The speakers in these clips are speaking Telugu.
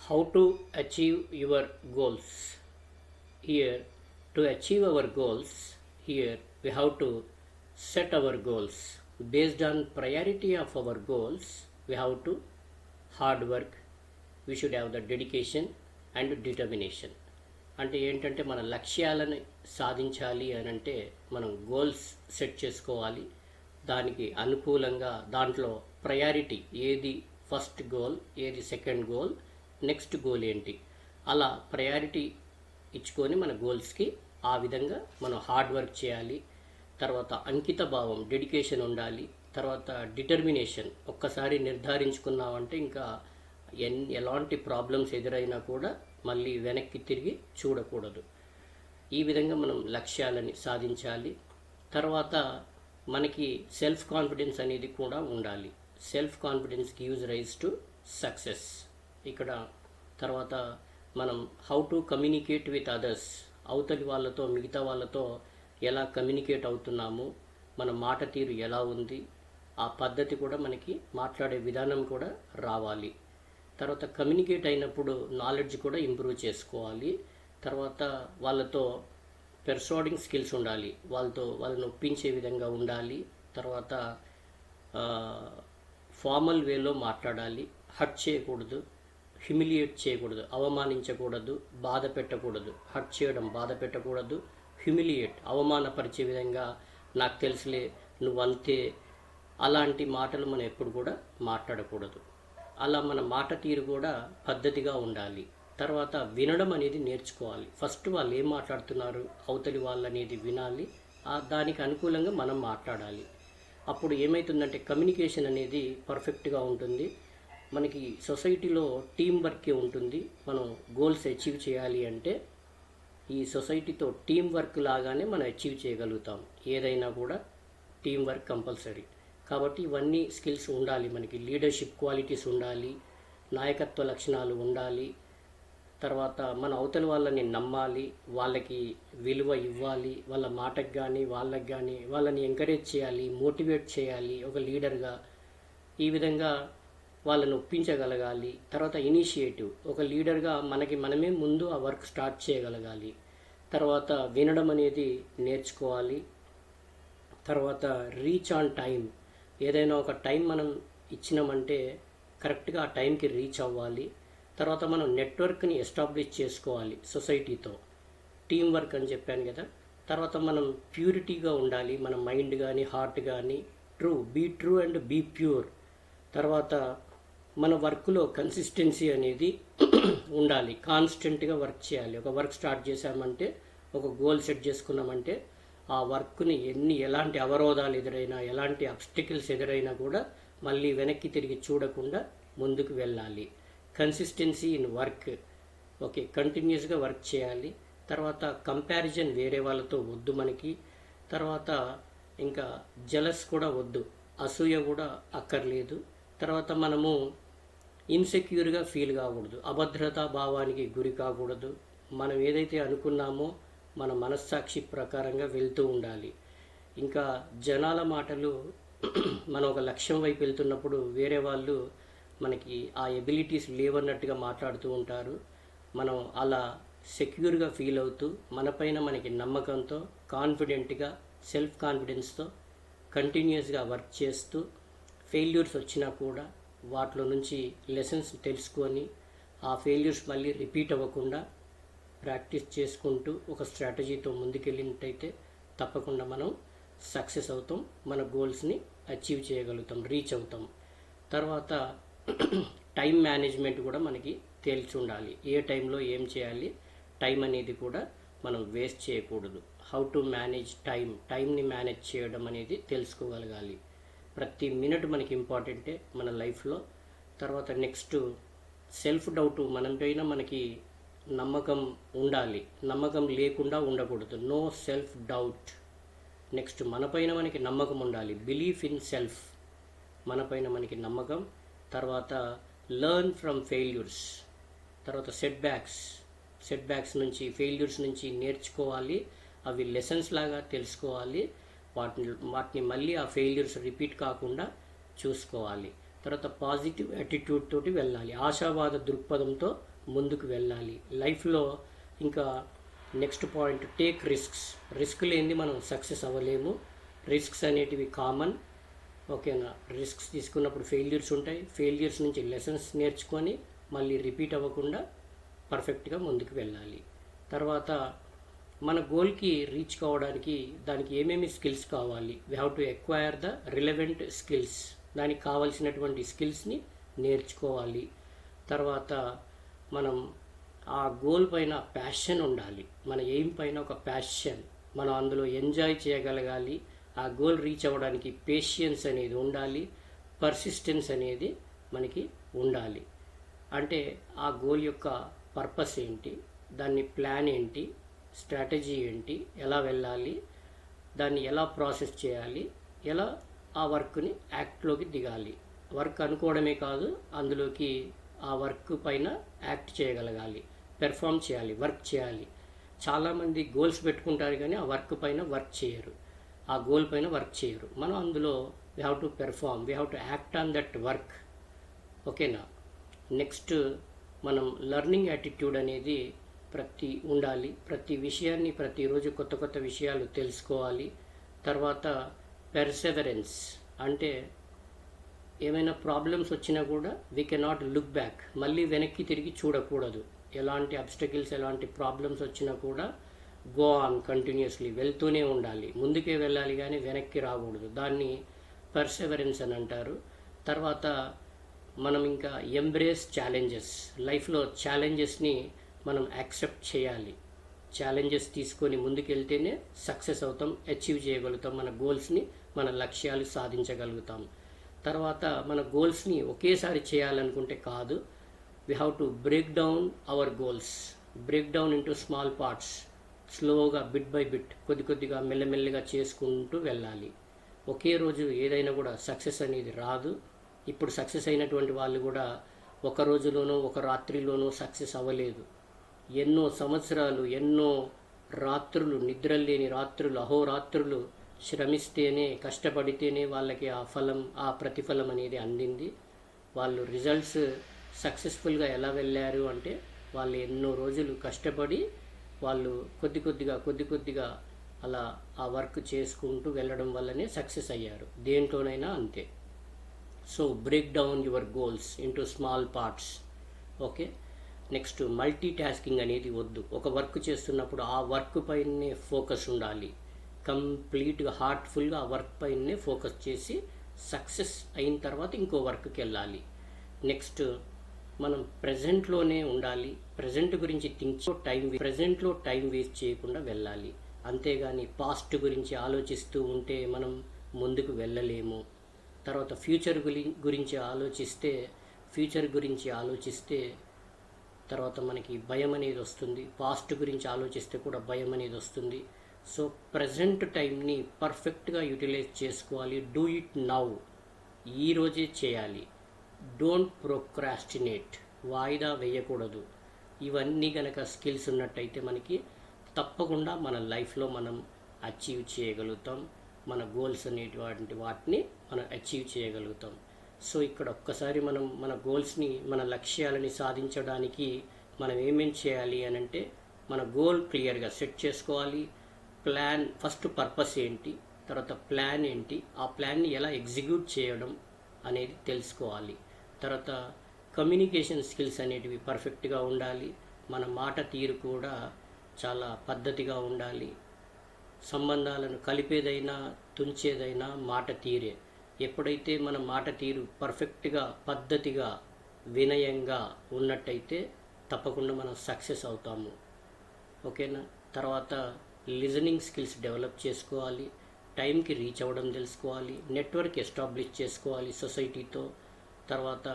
How to achieve your goals. Here, to achieve our goals, here we have to set our goals. Based on priority of our goals, we have to hard work. We should have the dedication and determination. అంటే ఏంటంటే మన లక్ష్యాలను సాధించాలి అని అంటే మనం గోల్స్ సెట్ చేసుకోవాలి. దానికి అనుకూలంగా దాంట్లో ప్రయారిటీ ఏది ఫస్ట్ గోల్, ఏది సెకండ్ గోల్, నెక్స్ట్ గోల్ ఏంటి, అలా ప్రయారిటీ ఇచ్చుకొని మన గోల్స్కి ఆ విధంగా మనం హార్డ్ వర్క్ చేయాలి. తర్వాత అంకిత భావం, డెడికేషన్ ఉండాలి. తర్వాత డిటర్మినేషన్, ఒక్కసారి నిర్ధారించుకున్నామంటే ఇంకా ఎలాంటి ప్రాబ్లమ్స్ ఎదురైనా కూడా మళ్ళీ వెనక్కి తిరిగి చూడకూడదు. ఈ విధంగా మనం లక్ష్యాలని సాధించాలి. తర్వాత మనకి సెల్ఫ్ కాన్ఫిడెన్స్ అనేది కూడా ఉండాలి. Self confidence gives rise to success. ఇక్కడ తర్వాత మనం how to communicate with others, అవతలి వాళ్ళతో మిగతా వాళ్ళతో ఎలా కమ్యూనికేట్ అవుతున్నాము, మన మాట తీరు ఎలా ఉంది, ఆ పద్ధతి కూడా మనకి మాట్లాడే విధానం కూడా రావాలి. తర్వాత కమ్యూనికేట్ అయినప్పుడు నాలెడ్జ్ కూడా ఇంప్రూవ్ చేసుకోవాలి. తర్వాత వాళ్ళతో పెర్సువాడింగ్ స్కిల్స్ ఉండాలి, వాళ్ళని ఒప్పించే విధంగా ఉండాలి. తర్వాత ఫార్మల్ వేలో మాట్లాడాలి, హర్ట్ చేయకూడదు, హ్యూమిలియేట్ చేయకూడదు, అవమానించకూడదు, బాధ పెట్టకూడదు. హర్ట్ చేయడం, బాధ పెట్టకూడదు. హ్యూమిలియేట్, అవమానపరిచే విధంగా నాకు తెలుసులే, నువ్వంతే, అలాంటి మాటలు మనం ఎప్పుడు కూడా మాట్లాడకూడదు. అలా మన మాట తీరు కూడా పద్ధతిగా ఉండాలి. తర్వాత వినడం అనేది నేర్చుకోవాలి. ఫస్ట్ వాళ్ళు ఏం మాట్లాడుతున్నారు, అవతలి వాళ్ళు అనేది వినాలి, దానికి అనుకూలంగా మనం మాట్లాడాలి. అప్పుడు ఏమవుతుందంటే కమ్యూనికేషన్ అనేది పర్ఫెక్ట్గా ఉంటుంది. మనకి సొసైటీలో టీం వర్కే ఉంటుంది. మనం గోల్స్ అచీవ్ చేయాలి అంటే ఈ సొసైటీతో టీం వర్క్ లాగానే మనం అచీవ్ చేయగలుగుతాం. ఏదైనా కూడా టీం వర్క్ కంపల్సరీ. కాబట్టి ఇవన్నీ స్కిల్స్ ఉండాలి. మనకి లీడర్షిప్ క్వాలిటీస్ ఉండాలి, నాయకత్వ లక్షణాలు ఉండాలి. తర్వాత మన అవతలి వాళ్ళని నమ్మాలి, వాళ్ళకి విలువ ఇవ్వాలి, వాళ్ళ మాటకు కానీ వాళ్ళకి కానీ వాళ్ళని ఎంకరేజ్ చేయాలి, మోటివేట్ చేయాలి ఒక లీడర్గా. ఈ విధంగా వాళ్ళని ఒప్పించగలగాలి. తర్వాత ఇనిషియేటివ్, ఒక లీడర్గా మనమే ముందు ఆ వర్క్ స్టార్ట్ చేయగలగాలి. తర్వాత వినడం అనేది నేర్చుకోవాలి. తర్వాత రీచ్ ఆన్ టైం, ఏదైనా ఒక టైం మనం ఇచ్చినామంటే కరెక్ట్గా ఆ టైంకి రీచ్ అవ్వాలి. తర్వాత మనం నెట్వర్క్ని ఎస్టాబ్లిష్ చేసుకోవాలి సొసైటీతో, టీం వర్క్ అని చెప్పాను కదా. తర్వాత మనం ప్యూరిటీగా ఉండాలి, మన మైండ్ కానీ హార్ట్ కానీ. Be true and be pure. తర్వాత మన వర్క్లో కన్సిస్టెన్సీ అనేది ఉండాలి, కాన్స్టెంట్గా వర్క్ చేయాలి. ఒక వర్క్ స్టార్ట్ చేశామంటే, ఒక గోల్ సెట్ చేసుకున్నామంటే ఆ వర్క్ని ఎలాంటి అవరోధాలు ఎదురైనా, ఎలాంటి అబ్స్టికల్స్ ఎదురైనా కూడా మళ్ళీ వెనక్కి తిరిగి చూడకుండా ముందుకు వెళ్ళాలి. కన్సిస్టెన్సీ ఇన్ వర్క్, ఓకే, కంటిన్యూస్గా వర్క్ చేయాలి. తర్వాత కంపారిజన్ వేరే వాళ్ళతో వద్దు మనకి. తర్వాత ఇంకా జలస్ కూడా వద్దు, అసూయ కూడా అక్కర్లేదు. తర్వాత మనము ఇన్సెక్యూర్గా ఫీల్ కాకూడదు, అభద్రతా భావానికి గురి కాకూడదు. మనం ఏదైతే అనుకున్నామో మన మనస్సాక్షి ప్రకారంగా వెళ్తూ ఉండాలి. ఇంకా జనాల మాటలు, మనం ఒక లక్ష్యం వైపు వెళ్తున్నప్పుడు వేరే వాళ్ళు మనకి ఆ ఎబిలిటీస్ లేవన్నట్టుగా మాట్లాడుతూ ఉంటారు. మనం అలా సెక్యూర్గా ఫీల్ అవుతూ మనపైన మనకి నమ్మకంతో, కాన్ఫిడెంట్గా, సెల్ఫ్ కాన్ఫిడెన్స్తో కంటిన్యూస్గా వర్క్ చేస్తూ ఫెయిల్యూర్స్ వచ్చినా కూడా వాటిలో నుంచి లెసన్స్ తెలుసుకొని ఆ ఫెయిల్యూర్స్ మళ్ళీ రిపీట్ అవ్వకుండా ప్రాక్టీస్ చేసుకుంటూ ఒక స్ట్రాటజీతో ముందుకెళ్ళినట్టయితే తప్పకుండా మనం సక్సెస్ అవుతాం, మన గోల్స్ని అచీవ్ చేయగలుగుతాం, రీచ్ అవుతాం. తర్వాత టైం మేనేజ్మెంట్ కూడా మనకి తెలిసి ఉండాలి. ఏ టైంలో ఏం చేయాలి, టైం అనేది కూడా మనం వేస్ట్ చేయకూడదు. హౌ టు మేనేజ్ టైంని మేనేజ్ చేయడం అనేది తెలుసుకోగలగాలి. ప్రతి మినిట్ మనకి ఇంపార్టెంటే మన లైఫ్లో. తర్వాత నెక్స్ట్ సెల్ఫ్ డౌట్, మనపైన మనకి నమ్మకం ఉండాలి, నమ్మకం లేకుండా ఉండకూడదు. No self doubt. నెక్స్ట్ మనపైన మనకి నమ్మకం ఉండాలి, బిలీఫ్ ఇన్ సెల్ఫ్, మనపైన మనకి నమ్మకం. తర్వాత లెర్న్ ఫ్రమ్ ఫెయిల్యూర్స్. తర్వాత సెట్ బ్యాక్స్ నుంచి, ఫెయిల్యూర్స్ నుంచి నేర్చుకోవాలి. అవి లెసన్స్ లాగా తెలుసుకోవాలి. వాటిని మళ్ళీ ఆ ఫెయిల్యూర్స్ రిపీట్ కాకుండా చూసుకోవాలి. తర్వాత పాజిటివ్ యాటిట్యూడ్ తోటి వెళ్ళాలి, ఆశావాద దృక్పథంతో ముందుకు వెళ్ళాలి. లైఫ్లో ఇంకా next point, take risks. Risk లేనిది మనం సక్సెస్ అవ్వలేము. రిస్క్స్ అనేటివి కామన్. ఓకేనా? రిస్క్స్ తీసుకున్నప్పుడు ఫెయిల్యూర్స్ ఉంటాయి. ఫెయిల్యూర్స్ నుంచి లెసన్స్ నేర్చుకొని మళ్ళీ రిపీట్ అవ్వకుండా పర్ఫెక్ట్గా ముందుకు వెళ్ళాలి. తర్వాత మన గోల్కి రీచ్ కావడానికి దానికి ఏమేమి స్కిల్స్ కావాలి? We have to acquire the relevant skills. దానికి కావాల్సినటువంటి స్కిల్స్ని నేర్చుకోవాలి. తర్వాత మనం ఆ గోల్ పైన ప్యాషన్ ఉండాలి. మన ఎయిమ్ పైన ఒక ప్యాషన్, మనం అందులో ఎంజాయ్ చేయగలగాలి. ఆ గోల్ రీచ్ అవ్వడానికి పేషియన్స్ అనేది ఉండాలి. పర్సిస్టెన్స్ అనేది మనకి ఉండాలి. అంటే ఆ గోల్ యొక్క పర్పస్ ఏంటి, దాన్ని ప్లాన్ ఏంటి, స్ట్రాటజీ ఏంటి, ఎలా వెళ్ళాలి, దాన్ని ఎలా ప్రాసెస్ చేయాలి, ఎలా ఆ వర్క్ని యాక్ట్లోకి దిగాలి. వర్క్ అనుకోవడమే కాదు, అందులోకి ఆ వర్క్ పైన యాక్ట్ చేయగలగాలి, పెర్ఫామ్ చేయాలి, వర్క్ చేయాలి. చాలామంది గోల్స్ పెట్టుకుంటారు కానీ ఆ వర్క్ పైన వర్క్ చేయరు, ఆ గోల్ పైన వర్క్ చేయరు. మనం అందులో we have to perform, we have to act on that work. ఓకేనా? నెక్స్ట్ మనం లెర్నింగ్ యాటిట్యూడ్ అనేది ఉండాలి. ప్రతి విషయాన్ని ప్రతిరోజు కొత్త కొత్త విషయాలు తెలుసుకోవాలి. తర్వాత పెర్సెవరెన్స్, అంటే ఏమైనా ప్రాబ్లమ్స్ వచ్చినా కూడా వీ కెనాట్ లుక్ బ్యాక్, మళ్ళీ వెనక్కి తిరిగి చూడకూడదు. ఎలాంటి అబ్స్టకిల్స్, ఎలాంటి ప్రాబ్లమ్స్ వచ్చినా కూడా గో ఆన్ కంటిన్యూస్లీ, వెళ్తూనే ఉండాలి. ముందుకే వెళ్ళాలి కానీ వెనక్కి రాకూడదు. దాన్ని పర్సెవరెన్స్ అని అంటారు. తర్వాత మనం ఇంకా ఎంబ్రేస్ ఛాలెంజెస్. లైఫ్లో ఛాలెంజెస్ని మనం యాక్సెప్ట్ చేయాలి. ఛాలెంజెస్ తీసుకొని ముందుకెళ్తేనే సక్సెస్ అవుతాం, అచీవ్ చేయగలుగుతాం, మన గోల్స్ని, మన లక్ష్యాలు సాధించగలుగుతాం. తర్వాత మన గోల్స్ని ఒకేసారి చేయాలనుకుంటే కాదు, we have to break down hour goals, break down into small parts. స్లోగా, బిట్ బై బిట్, కొద్ది కొద్దిగా మెల్లమెల్లగా చేసుకుంటూ వెళ్ళాలి. ఒకే రోజు ఏదైనా కూడా సక్సెస్ అనేది రాదు. ఇప్పుడు సక్సెస్ అయినటువంటి వాళ్ళు కూడా ఒక రోజులోనో ఒక రాత్రిలోనో సక్సెస్ అవ్వలేదు. ఎన్నో సంవత్సరాలు, ఎన్నో రాత్రులు, నిద్రలేని రాత్రులు, అహోరాత్రులు శ్రమిస్తేనే, కష్టపడితేనే వాళ్ళకి ఆ ఫలం, ఆ ప్రతిఫలం అనేది అందింది. వాళ్ళు రిజల్ట్స్ సక్సెస్ఫుల్గా ఎలా వెళ్ళారు అంటే, వాళ్ళు ఎన్నో రోజులు కష్టపడి వాళ్ళు కొద్ది కొద్దిగా అలా ఆ వర్క్ చేసుకుంటూ వెళ్ళడం వల్లనే సక్సెస్ అయ్యారు. దేంట్లోనైనా అంతే. So break down your goals into small parts. Okay. Next, multi tasking అనేది వద్దు. ఒక వర్క్ చేస్తున్నప్పుడు ఆ వర్క్ పైనే ఫోకస్ ఉండాలి. కంప్లీట్గా హార్ట్ఫుల్గా ఆ వర్క్ పైనే ఫోకస్ చేసి సక్సెస్ అయిన తర్వాత ఇంకో వర్క్కి వెళ్ళాలి. నెక్స్ట్, మనం ప్రజెంట్లోనే ఉండాలి. ప్రజెంట్ గురించి ప్రజెంట్లో టైం వేస్ట్ చేయకుండా వెళ్ళాలి. అంతేగాని పాస్ట్ గురించి ఆలోచిస్తూ ఉంటే మనం ముందుకు వెళ్ళలేము. తర్వాత ఫ్యూచర్ గురించి ఆలోచిస్తే తర్వాత మనకి భయం అనేది వస్తుంది. పాస్ట్ గురించి ఆలోచిస్తే కూడా భయం అనేది వస్తుంది. సో ప్రజెంట్ టైంని పర్ఫెక్ట్గా యూటిలైజ్ చేసుకోవాలి. డూ ఇట్ నౌ, ఈరోజే చేయాలి. డోంట్ ప్రోక్రాస్టినేట్, వాయిదా వేయకూడదు. ఇవన్నీ కనుక స్కిల్స్ ఉన్నట్టయితే మనకి తప్పకుండా మన లైఫ్లో మనం అచీవ్ చేయగలుగుతాం. మన గోల్స్ అనేటువంటి వాటిని మనం అచీవ్ చేయగలుగుతాం. సో ఇక్కడ ఒక్కసారి మనం మన గోల్స్ని, మన లక్ష్యాలని సాధించడానికి మనం ఏమేం చేయాలి అని అంటే, మన గోల్ క్లియర్గా సెట్ చేసుకోవాలి. ప్లాన్, ఫస్ట్ పర్పస్ ఏంటి, తర్వాత ప్లాన్ ఏంటి, ఆ ప్లాన్ని ఎలా ఎగ్జిక్యూట్ చేయడం అనేది తెలుసుకోవాలి. తర్వాత కమ్యూనికేషన్ స్కిల్స్ అనేటివి పర్ఫెక్ట్గా ఉండాలి. మన మాట తీరు కూడా చాలా పద్ధతిగా ఉండాలి. సంబంధాలను కలిపేదైనా తుంచేదైనా మాట తీరే. ఎప్పుడైతే మన మాట తీరు పర్ఫెక్ట్గా, పద్ధతిగా, వినయంగా ఉన్నట్టయితే తప్పకుండా మనం సక్సెస్ అవుతాము. ఓకేనా? తర్వాత లిజనింగ్ స్కిల్స్ డెవలప్ చేసుకోవాలి. టైంకి రీచ్ అవ్వడం తెలుసుకోవాలి. నెట్వర్క్ ఎస్టాబ్లిష్ చేసుకోవాలి సొసైటీతో. తర్వాత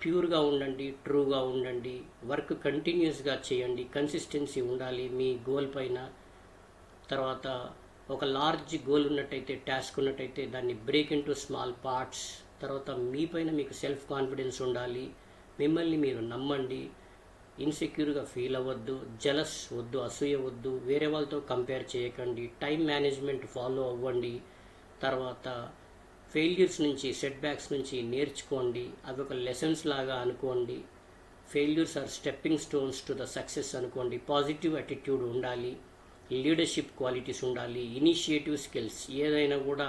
ప్యూర్గా ఉండండి, ట్రూగా ఉండండి. వర్క్ కంటిన్యూస్గా చేయండి. కన్సిస్టెన్సీ ఉండాలి మీ గోల్ పైన. తర్వాత ఒక లార్జ్ గోల్ ఉన్నట్టయితే, టాస్క్ ఉన్నట్టయితే దాన్ని బ్రేక్ ఇంటూ స్మాల్ పార్ట్స్. తర్వాత మీ పైన మీకు సెల్ఫ్ కాన్ఫిడెన్స్ ఉండాలి. మిమ్మల్ని మీరు నమ్మండి. ఇన్సెక్యూర్గా ఫీల్ అవ్వద్దు, జలస్ వద్దు, అసూయ వద్దు, వేరే వాళ్ళతో కంపేర్ చేయకండి. టైం మేనేజ్మెంట్ ఫాలో అవ్వండి. తర్వాత ఫెయిల్యూర్స్ నుంచి, సెట్ బ్యాక్స్ నుంచి నేర్చుకోండి. అవి ఒక లెసన్స్ లాగా అనుకోండి. Failures are stepping stones to the success అనుకోండి. పాజిటివ్ యాటిట్యూడ్ ఉండాలి, లీడర్షిప్ క్వాలిటీస్ ఉండాలి, ఇనిషియేటివ్ స్కిల్స్. ఏదైనా కూడా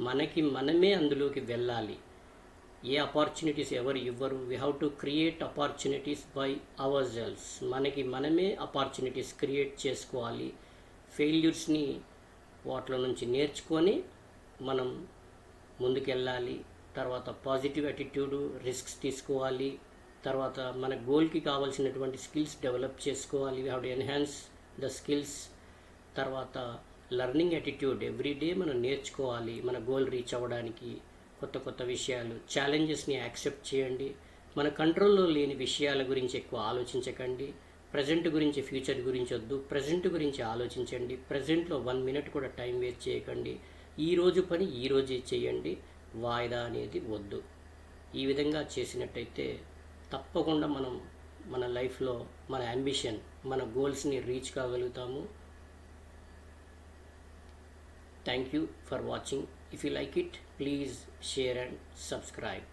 మనకి మనమే అందులోకి వెళ్ళాలి. ఏ ఆపర్చునిటీస్ ఎవరు ఇవ్వరు. We have to create opportunities by our cells. మనకి మనమే ఆపర్చునిటీస్ క్రియేట్ చేసుకోవాలి. ఫెయిల్యూర్స్ని వాటిలో నుంచి నేర్చుకొని మనం ముందుకెళ్ళాలి. తర్వాత పాజిటివ్ యాటిట్యూడ్, రిస్క్స్ తీసుకోవాలి. తర్వాత మన గోల్కి కావాల్సినటువంటి స్కిల్స్ డెవలప్ చేసుకోవాలి. We have to enhance the skills. తర్వాత లెర్నింగ్ యాటిట్యూడ్, ఎవ్రీడే మనం నేర్చుకోవాలి మన గోల్ రీచ్ అవ్వడానికి. కొత్త కొత్త విషయాలు, ఛాలెంజెస్ని యాక్సెప్ట్ చేయండి. మన కంట్రోల్లో లేని విషయాల గురించి ఎక్కువ ఆలోచించకండి. ప్రజెంట్ గురించి, ఫ్యూచర్ గురించి వద్దు, ప్రజెంట్ గురించి ఆలోచించండి. ప్రజెంట్లో 1 మినిట్ కూడా టైం వేస్ట్ చేయకండి. ఈరోజు పని ఈరోజే చేయండి, వాయిదా అనేది వద్దు. ఈ విధంగా చేసినట్టయితే తప్పకుండా మనం మన లైఫ్లో మన అంబిషన్, మన గోల్స్ని reach కాగలుగుతాము. Thank you for watching. If you like it, please share and subscribe.